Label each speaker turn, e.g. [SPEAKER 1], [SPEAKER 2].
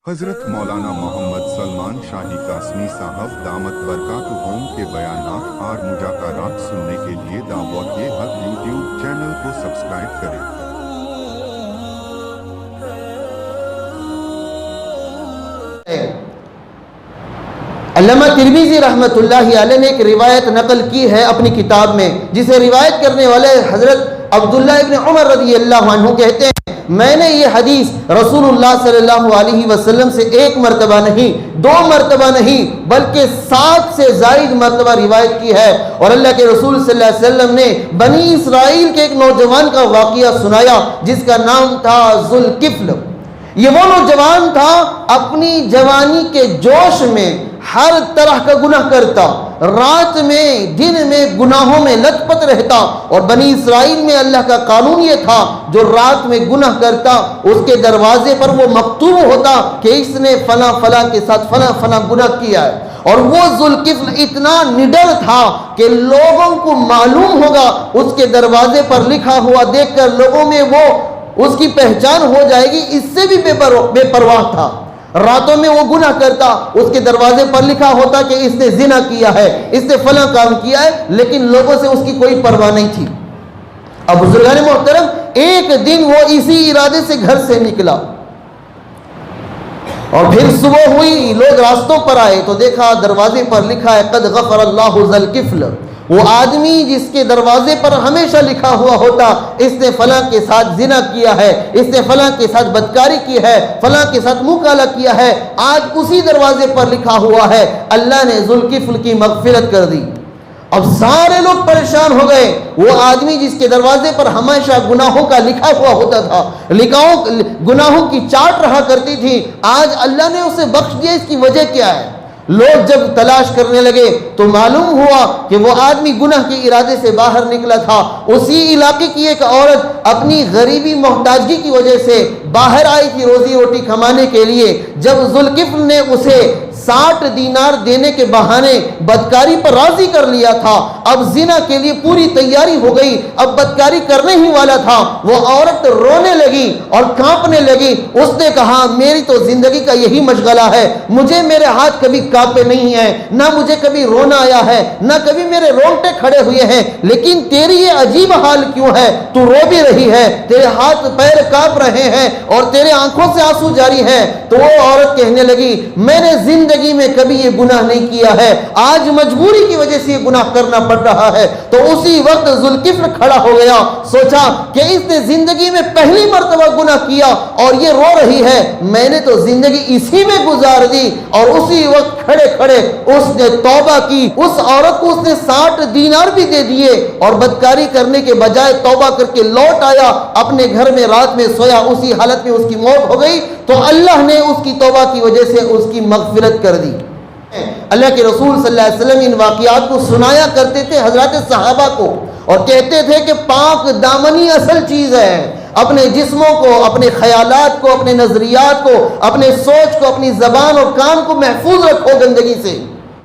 [SPEAKER 1] حضرت مولانا محمد سلمان شاہی قاسمی صاحب دامت برکاتہم کے بیانات اور مذاکرات سننے کے لیے دعوت حق یوٹیوب چینل کو سبسکرائب کریں۔
[SPEAKER 2] علامہ ترمذی رحمۃ اللہ علیہ نے ایک روایت نقل کی ہے اپنی کتاب میں، جسے روایت کرنے والے حضرت عبداللہ ابن عمر رضی اللہ عنہ کہتے ہیں، میں نے یہ حدیث رسول اللہ صلی اللہ علیہ وسلم سے ایک مرتبہ نہیں، 2 مرتبہ نہیں، بلکہ 7 سے زائد مرتبہ روایت کی ہے۔ اور اللہ کے رسول صلی اللہ علیہ وسلم نے بنی اسرائیل کے ایک نوجوان کا واقعہ سنایا جس کا نام تھا ذوالکفل۔ یہ وہ نوجوان تھا اپنی جوانی کے جوش میں ہر طرح کا گناہ کرتا، رات میں دن میں گناہوں میں لت پت رہتا، اور بنی اسرائیل میں اللہ کا قانون یہ تھا جو رات میں گناہ کرتا اس کے دروازے پر وہ مکتوب ہوتا کہ اس نے فلاں فلاں کے ساتھ فلاں فلاں گناہ کیا ہے۔ اور وہ ذوالکفل اتنا نڈر تھا کہ لوگوں کو معلوم ہوگا، اس کے دروازے پر لکھا ہوا دیکھ کر لوگوں میں وہ اس کی پہچان ہو جائے گی، اس سے بھی بے پرواہ تھا۔ راتوں میں وہ گناہ کرتا، اس کے دروازے پر لکھا ہوتا کہ اس نے زنا کیا ہے، اس نے فلاں کام کیا ہے، لیکن لوگوں سے اس کی کوئی پرواہ نہیں تھی۔ اب بزرگان محترم، ایک دن وہ اسی ارادے سے گھر سے نکلا، اور پھر صبح ہوئی، لوگ راستوں پر آئے تو دیکھا دروازے پر لکھا ہے قد غفر اللہ ذوالکفل۔ وہ آدمی جس کے دروازے پر ہمیشہ لکھا ہوا ہوتا اس نے فلاں کے ساتھ زنا کیا ہے، اس نے فلاں کے ساتھ بدکاری کی ہے، فلاں کے ساتھ منہ کالا کیا ہے، آج اسی دروازے پر لکھا ہوا ہے اللہ نے ذوالکفل کی مغفرت کر دی۔ اب سارے لوگ پریشان ہو گئے۔ وہ آدمی جس کے دروازے پر ہمیشہ گناہوں کا لکھا ہوا ہوتا تھا، گناہوں کی چاٹ رہا کرتی تھی، آج اللہ نے اسے بخش دیا، اس کی وجہ کیا ہے؟ لوگ جب تلاش کرنے لگے تو معلوم ہوا کہ وہ آدمی گناہ کے ارادے سے باہر نکلا تھا۔ اسی علاقے کی ایک عورت اپنی غریبی محتاجگی کی وجہ سے باہر آئی تھی روزی روٹی کمانے کے لیے۔ جب ذوالکفل نے اسے 60 دینار دینے کے بہانے بدکاری پر راضی کر لیا تھا، اب زنا کے لیے پوری تیاری ہو گئی، اب بدکاری کرنے ہی والا تھا، وہ عورت رونے لگی اور کانپنے لگی۔ اس نے کہا میری تو زندگی کا یہی مشغلہ ہے، مجھے میرے ہاتھ کبھی کانپے نہیں ہیں، نہ مجھے کبھی رونا آیا ہے، نہ کبھی میرے رونگٹے کھڑے ہوئے ہیں، لیکن تیری یہ عجیب حال کیوں ہے؟ تو رو بھی رہی ہے، تیرے ہاتھ پیر کانپ رہے ہیں اور تیرے آنکھوں سے آنسو جاری ہیں۔ تو وہ عورت کہنے لگی میں نے زندگی میں کبھی یہ گناہ نہیں کیا ہے، آج مجبوری کی وجہ سے یہ گناہ کرنا پڑ رہا ہے۔ تو اسی وقت ذوالکفل کھڑا ہو گیا، سوچا کہ اس نے زندگی میں پہلی مرتبہ گناہ کیا اور یہ رو رہی ہے، میں نے تو زندگی اسی میں گزار دی۔ اور اسی وقت کھڑے کھڑے اس نے توبہ کی۔ اس عورت کو اس نے 60 دینار بھی دے دیے اور بدکاری کرنے کے بجائے توبہ کر کے لوٹ آیا، اپنے گھر میں رات میں سویا، اسی حالت میں اس کی موت ہو گئی۔ تو اللہ نے اس کی توبہ کی وجہ سے اس کی مغفرت کر دی۔ اللہ کے رسول صلی اللہ علیہ وسلم ان واقعات کو سنایا کرتے تھے حضرات صحابہ کو، اور کہتے تھے کہ پاک دامنی اصل چیز ہے۔ اپنے جسموں کو، اپنے خیالات کو، اپنے نظریات کو، اپنے سوچ کو، اپنی زبان اور کان کو محفوظ رکھو گندگی سے۔